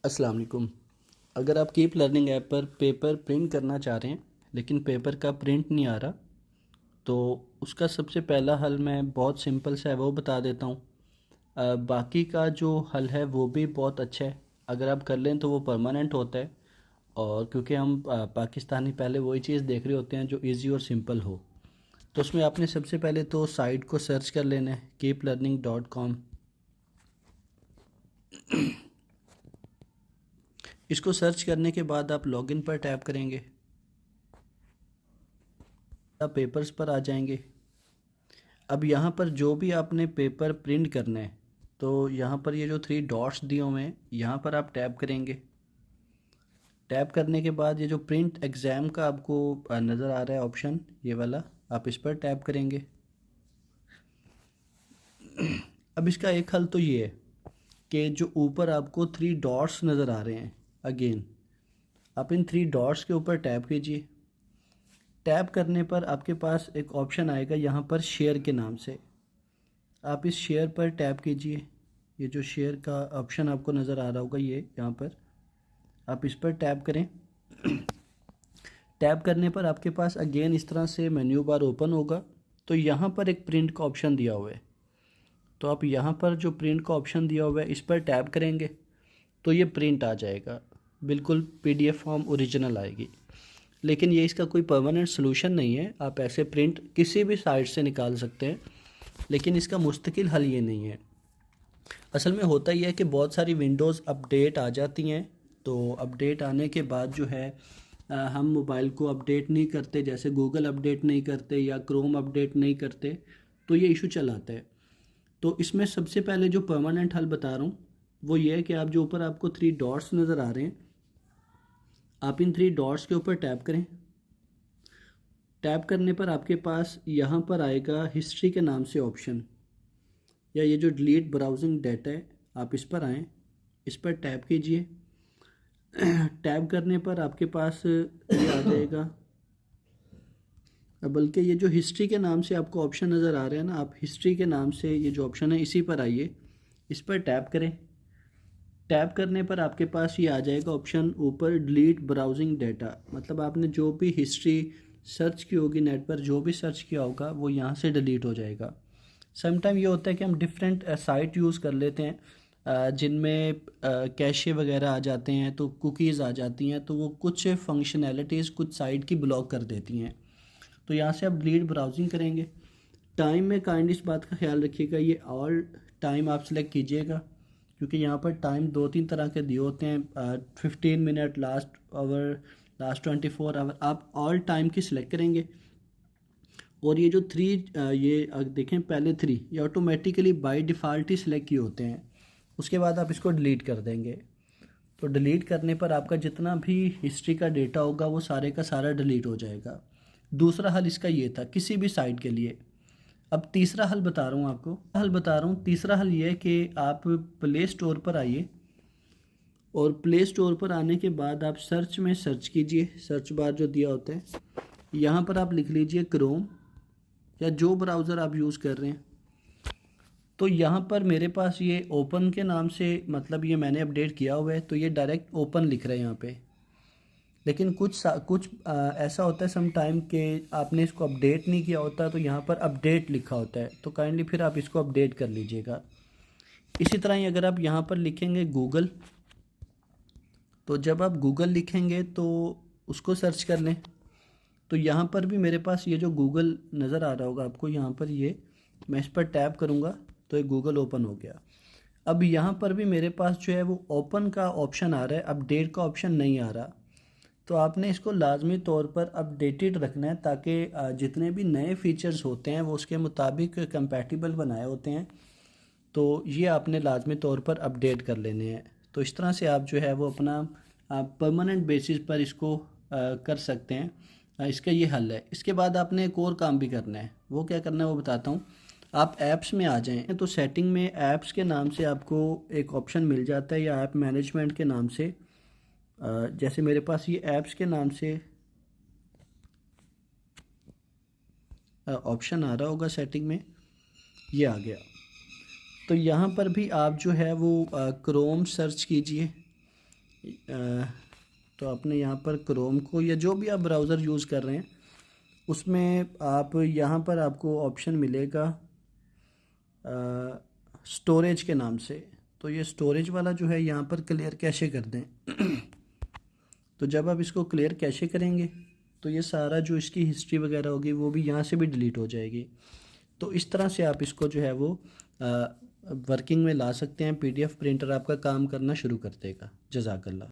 अस्सलाम वालेकुम। अगर आप कीप लर्निंग ऐप पर पेपर प्रिंट करना चाह रहे हैं लेकिन पेपर का प्रिंट नहीं आ रहा, तो उसका सबसे पहला हल मैं बहुत सिंपल सा है वो बता देता हूँ। बाकी का जो हल है वो भी बहुत अच्छा है, अगर आप कर लें तो वो परमानेंट होता है। और क्योंकि हम पाकिस्तानी पहले वही चीज़ देख रहे होते हैं जो इजी और सिंपल हो, तो उसमें आपने सबसे पहले तो साइट को सर्च कर लेना है keeplearning.com। इसको सर्च करने के बाद आप लॉगिन पर टैप करेंगे, आप पेपर्स पर आ जाएंगे। अब यहाँ पर जो भी आपने पेपर प्रिंट करना है, तो यहाँ पर ये जो 3 डॉट्स दिए हुए हैं यहाँ पर आप टैप करेंगे। टैप करने के बाद ये जो प्रिंट एग्ज़ाम का आपको नज़र आ रहा है ऑप्शन, ये वाला, आप इस पर टैप करेंगे। अब इसका एक हल तो ये है कि जो ऊपर आपको 3 डॉट्स नज़र आ रहे हैं, अगेन आप इन 3 डॉट्स के ऊपर टैप कीजिए। टैप करने पर आपके पास एक ऑप्शन आएगा यहाँ पर शेयर के नाम से, आप इस शेयर पर टैप कीजिए। ये जो शेयर का ऑप्शन आपको नज़र आ रहा होगा, ये यहाँ पर आप इस पर टैप करें। टैप करने पर आपके पास अगेन इस तरह से मेन्यू बार ओपन होगा। तो यहाँ पर एक प्रिंट का ऑप्शन दिया हुआ है, तो आप यहाँ पर जो प्रिंट का ऑप्शन दिया हुआ है इस पर टैप करेंगे तो ये प्रिंट आ जाएगा, बिल्कुल पीडीएफ फॉर्म ओरिजिनल आएगी। लेकिन ये इसका कोई परमानेंट सोल्यूशन नहीं है, आप ऐसे प्रिंट किसी भी साइट से निकाल सकते हैं, लेकिन इसका मुस्तकिल हल ये नहीं है। असल में होता ही है कि बहुत सारी विंडोज़ अपडेट आ जाती हैं, तो अपडेट आने के बाद जो है हम मोबाइल को अपडेट नहीं करते, जैसे गूगल अपडेट नहीं करते या क्रोम अपडेट नहीं करते, तो ये इशू चलाता है। तो इसमें सबसे पहले जो परमानेंट हल बता रहा हूँ वो ये है कि आप जो ऊपर आपको 3 डॉट्स नज़र आ रहे हैं, आप इन 3 डॉट्स के ऊपर टैप करें। टैप करने पर आपके पास यहाँ पर आएगा हिस्ट्री के नाम से ऑप्शन, या ये जो डिलीट ब्राउजिंग डाटा है, आप इस पर आएँ, इस पर टैप कीजिए। टैप करने पर आपके पास ये आ जाएगा, बल्कि ये जो हिस्ट्री के नाम से आपको ऑप्शन नज़र आ रहे हैं ना, आप हिस्ट्री के नाम से ये जो ऑप्शन है इसी पर आइए, इस पर टैप करें। टैप करने पर आपके पास ये आ जाएगा ऑप्शन ऊपर डिलीट ब्राउजिंग डाटा, मतलब आपने जो भी हिस्ट्री सर्च की होगी, नेट पर जो भी सर्च किया होगा वो यहाँ से डिलीट हो जाएगा। समटाइम ये होता है कि हम डिफरेंट साइट यूज़ कर लेते हैं जिनमें कैशे वगैरह आ जाते हैं, तो कुकीज़ आ जाती हैं, तो वो कुछ फंक्शनैलिटीज़ कुछ साइट की ब्लॉक कर देती हैं। तो यहाँ से आप डिलीट ब्राउजिंग करेंगे। टाइम में काइंड इस बात का ख्याल रखिएगा, ये ऑल टाइम आप सेलेक्ट कीजिएगा, क्योंकि यहाँ पर टाइम 2-3 तरह के दिए होते हैं, 15 minute, last hour, last 24 hour. आप ऑल टाइम की सिलेक्ट करेंगे। और ये जो 3 ये देखें, पहले 3 ये automatically by default he select किए होते हैं। उसके बाद आप इसको डिलीट कर देंगे। तो डिलीट करने पर आपका जितना भी हिस्ट्री का डेटा होगा वो सारे का सारा डिलीट हो जाएगा। दूसरा हल इसका ये था किसी भी साइट के लिए। अब तीसरा हल बता रहा हूँ आपको, तीसरा हल ये है कि आप प्ले स्टोर पर आइए, और प्ले स्टोर पर आने के बाद आप सर्च में सर्च कीजिए, सर्च बार जो दिया होता है यहाँ पर आप लिख लीजिए क्रोम, या जो ब्राउज़र आप यूज़ कर रहे हैं। तो यहाँ पर मेरे पास ये ओपन के नाम से, मतलब ये मैंने अपडेट किया हुआ है, तो ये डायरेक्ट ओपन लिख रहे हैं यहाँ पे। लेकिन कुछ ऐसा होता है सम टाइम कि आपने इसको अपडेट नहीं किया होता, तो यहाँ पर अपडेट लिखा होता है, तो काइंडली फिर आप इसको अपडेट कर लीजिएगा। इसी तरह ही अगर आप यहाँ पर लिखेंगे गूगल, तो जब आप गूगल लिखेंगे तो उसको सर्च कर लें, तो यहाँ पर भी मेरे पास ये जो गूगल नज़र आ रहा होगा आपको, यहाँ पर ये मैं इस पर टैप करूँगा तो ये गूगल ओपन हो गया। अब यहाँ पर भी मेरे पास जो है वो ओपन का ऑप्शन आ रहा है, अपडेट का ऑप्शन नहीं आ रहा। तो आपने इसको लाजमी तौर पर अपडेटेड रखना है, ताकि जितने भी नए फीचर्स होते हैं वो उसके मुताबिक कंपैटिबल बनाए होते हैं, तो ये आपने लाजमी तौर पर अपडेट कर लेने हैं। तो इस तरह से आप जो है वो अपना परमानेंट बेसिस पर इसको कर सकते हैं। इसका ये हल है। इसके बाद आपने एक और काम भी करना है, वो क्या करना है वो बताता हूँ। आप ऐप्स में आ जाएं, तो सेटिंग में ऐप्स के नाम से आपको एक ऑप्शन मिल जाता है, या ऐप मैनेजमेंट के नाम से, जैसे मेरे पास ये ऐप्स के नाम से ऑप्शन आ रहा होगा सेटिंग में, ये आ गया। तो यहाँ पर भी आप जो है वो क्रोम सर्च कीजिए, तो आपने यहाँ पर क्रोम को या जो भी आप ब्राउज़र यूज़ कर रहे हैं उसमें आप यहाँ पर आपको ऑप्शन मिलेगा स्टोरेज के नाम से। तो ये स्टोरेज वाला जो है यहाँ पर क्लियर कैशे कर दें। तो जब आप इसको क्लियर कैशे करेंगे तो ये सारा जो इसकी हिस्ट्री वगैरह होगी वो भी यहाँ से भी डिलीट हो जाएगी। तो इस तरह से आप इसको जो है वो वर्किंग में ला सकते हैं। PDF प्रिंटर आपका काम करना शुरू कर देगा। जज़ाकल्लाह।